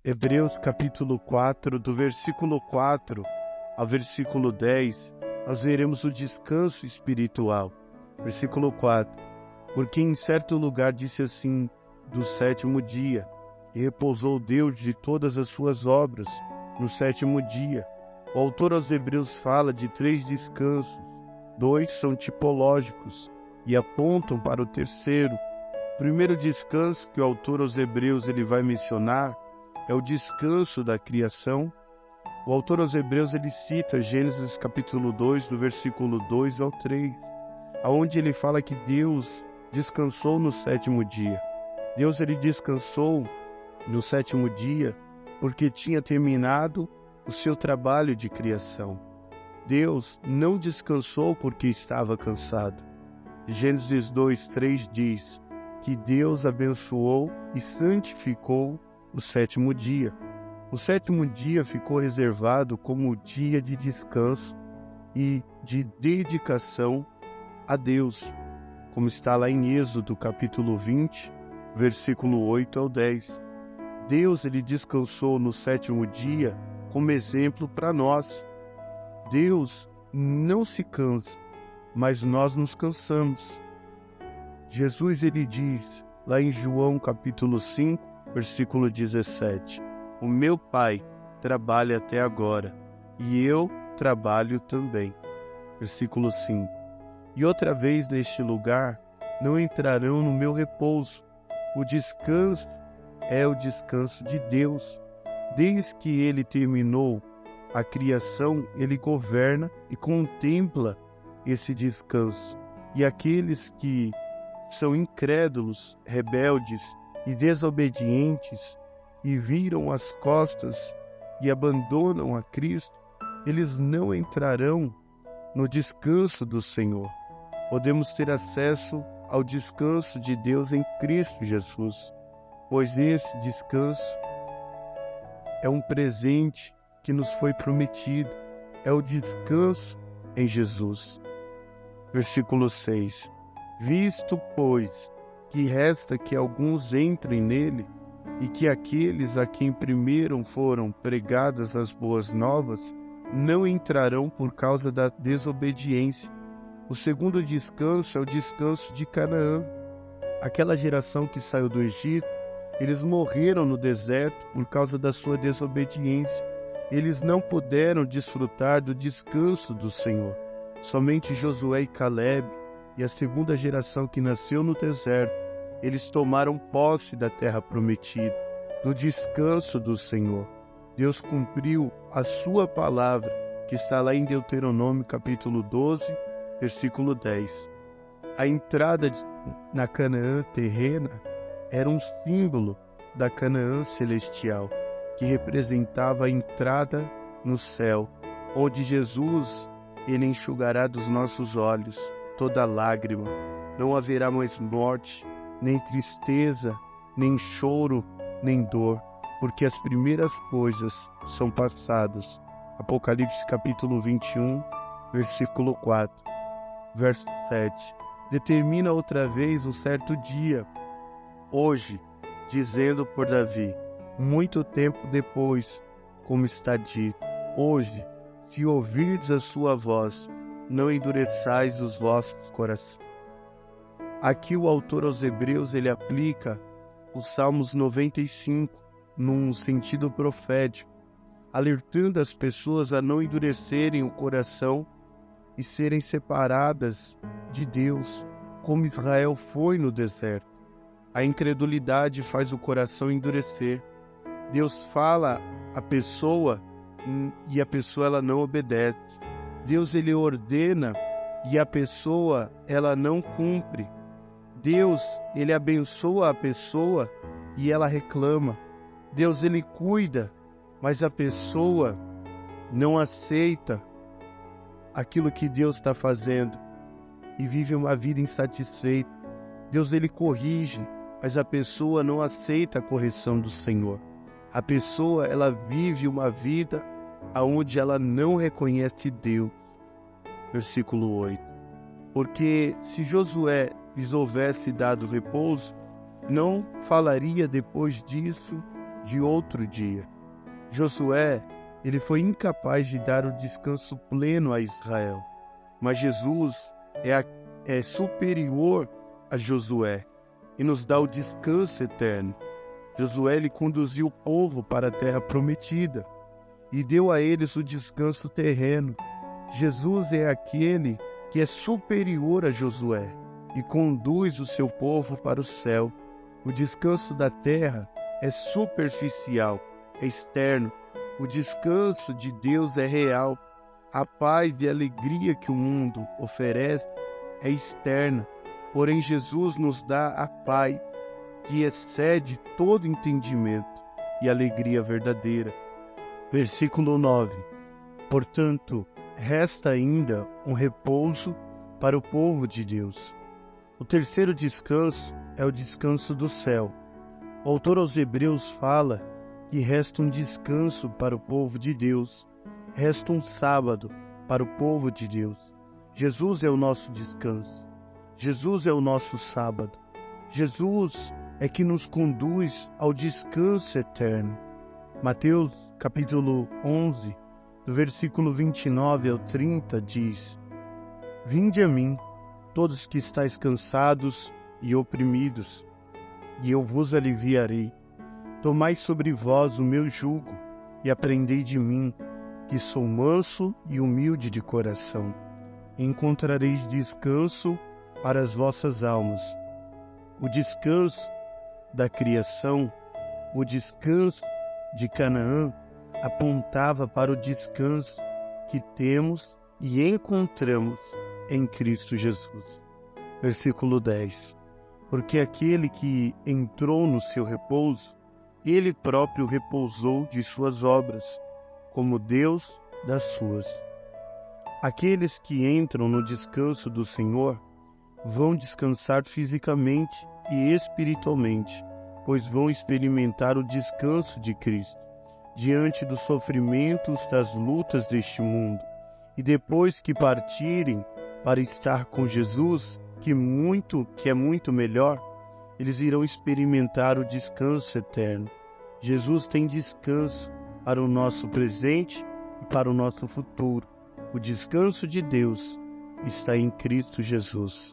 Hebreus capítulo 4, do versículo 4 ao versículo 10, nós veremos o descanso espiritual. Versículo 4. Porque em certo lugar disse assim, do sétimo dia, e repousou Deus de todas as suas obras no sétimo dia. O autor aos Hebreus fala de 3 descansos. 2 são tipológicos e apontam para o terceiro. O primeiro descanso que o autor aos Hebreus ele vai mencionar é o descanso da criação. O autor aos Hebreus ele cita Gênesis capítulo 2, do versículo 2 ao 3, onde ele fala que Deus descansou no sétimo dia. Deus ele descansou no sétimo dia porque tinha terminado o seu trabalho de criação. Deus não descansou porque estava cansado. Gênesis 2, 3 diz que Deus abençoou e santificou o sétimo dia. O sétimo dia ficou reservado como o dia de descanso e de dedicação a Deus, como está lá em Êxodo capítulo 20, versículo 8 ao 10. Deus ele descansou no sétimo dia como exemplo para nós. Deus não se cansa, mas nós nos cansamos. Jesus ele diz lá em João capítulo 5, versículo 17, o meu Pai trabalha até agora, e eu trabalho também. Versículo 5, e outra vez neste lugar não entrarão no meu repouso. O descanso é o descanso de Deus. Desde que ele terminou a criação, ele governa e contempla esse descanso. E aqueles que são incrédulos, rebeldes e desobedientes e viram as costas e abandonam a Cristo, eles não entrarão no descanso do Senhor. Podemos ter acesso ao descanso de Deus em Cristo Jesus, pois esse descanso é um presente que nos foi prometido, é o descanso em Jesus. Versículo 6. Visto, pois, que resta que alguns entrem nele, e que aqueles a quem primeiro foram pregadas as boas novas não entrarão por causa da desobediência. O segundo descanso é o descanso de Canaã. Aquela geração que saiu do Egito, eles morreram no deserto por causa da sua desobediência. Eles não puderam desfrutar do descanso do Senhor. Somente Josué e Caleb e a segunda geração que nasceu no deserto, eles tomaram posse da terra prometida, do descanso do Senhor. Deus cumpriu a sua palavra, que está lá em Deuteronômio capítulo 12, versículo 10. A entrada na Canaã terrena era um símbolo da Canaã celestial, que representava a entrada no céu, onde Jesus ele enxugará dos nossos olhos toda lágrima. Não haverá mais morte, nem tristeza, nem choro, nem dor, porque as primeiras coisas são passadas. Apocalipse capítulo 21, versículo 4. Verso 7. Determina outra vez um certo dia, hoje, dizendo por Davi, muito tempo depois, como está dito, hoje, se ouvirdes a sua voz, não endureçais os vossos corações. Aqui o autor aos Hebreus ele aplica os Salmos 95 num sentido profético, alertando as pessoas a não endurecerem o coração e serem separadas de Deus, como Israel foi no deserto. A incredulidade faz o coração endurecer. Deus fala a pessoa e a pessoa ela não obedece. Deus ele ordena e a pessoa ela não cumpre. Deus ele abençoa a pessoa e ela reclama. Deus ele cuida, mas a pessoa não aceita aquilo que Deus está fazendo e vive uma vida insatisfeita. Deus ele corrige, mas a pessoa não aceita a correção do Senhor. A pessoa ela vive uma vida aonde ela não reconhece Deus. Versículo 8. Porque se Josué lhes houvesse dado repouso, não falaria depois disso de outro dia. Josué, ele foi incapaz de dar o descanso pleno a Israel, mas Jesus é superior a Josué e nos dá o descanso eterno. Josué, ele conduziu o povo para a terra prometida e deu a eles o descanso terreno. Jesus é aquele que é superior a Josué e conduz o seu povo para o céu. O descanso da terra é superficial, é externo. O descanso de Deus é real. A paz e a alegria que o mundo oferece é externa. Porém, Jesus nos dá a paz que excede todo entendimento e alegria verdadeira. Versículo 9. Portanto, resta ainda um repouso para o povo de Deus. O terceiro descanso é o descanso do céu. O autor aos Hebreus fala que resta um descanso para o povo de Deus, resta um sábado para o povo de Deus. Jesus é o nosso descanso, Jesus é o nosso sábado, Jesus é que nos conduz ao descanso eterno. Mateus capítulo 11, do versículo 29 ao 30 diz: Vinde a mim, todos que estáis cansados e oprimidos, e eu vos aliviarei. Tomai sobre vós o meu jugo e aprendei de mim, que sou manso e humilde de coração. E encontrareis descanso para as vossas almas. O descanso da criação, o descanso de Canaã, apontava para o descanso que temos e encontramos em Cristo Jesus. Versículo 10. Porque aquele que entrou no seu repouso, ele próprio repousou de suas obras, como Deus das suas. Aqueles que entram no descanso do Senhor vão descansar fisicamente e espiritualmente, pois vão experimentar o descanso de Cristo, diante dos sofrimentos, das lutas deste mundo. E depois que partirem para estar com Jesus, que é muito melhor, eles irão experimentar o descanso eterno. Jesus tem descanso para o nosso presente e para o nosso futuro. O descanso de Deus está em Cristo Jesus.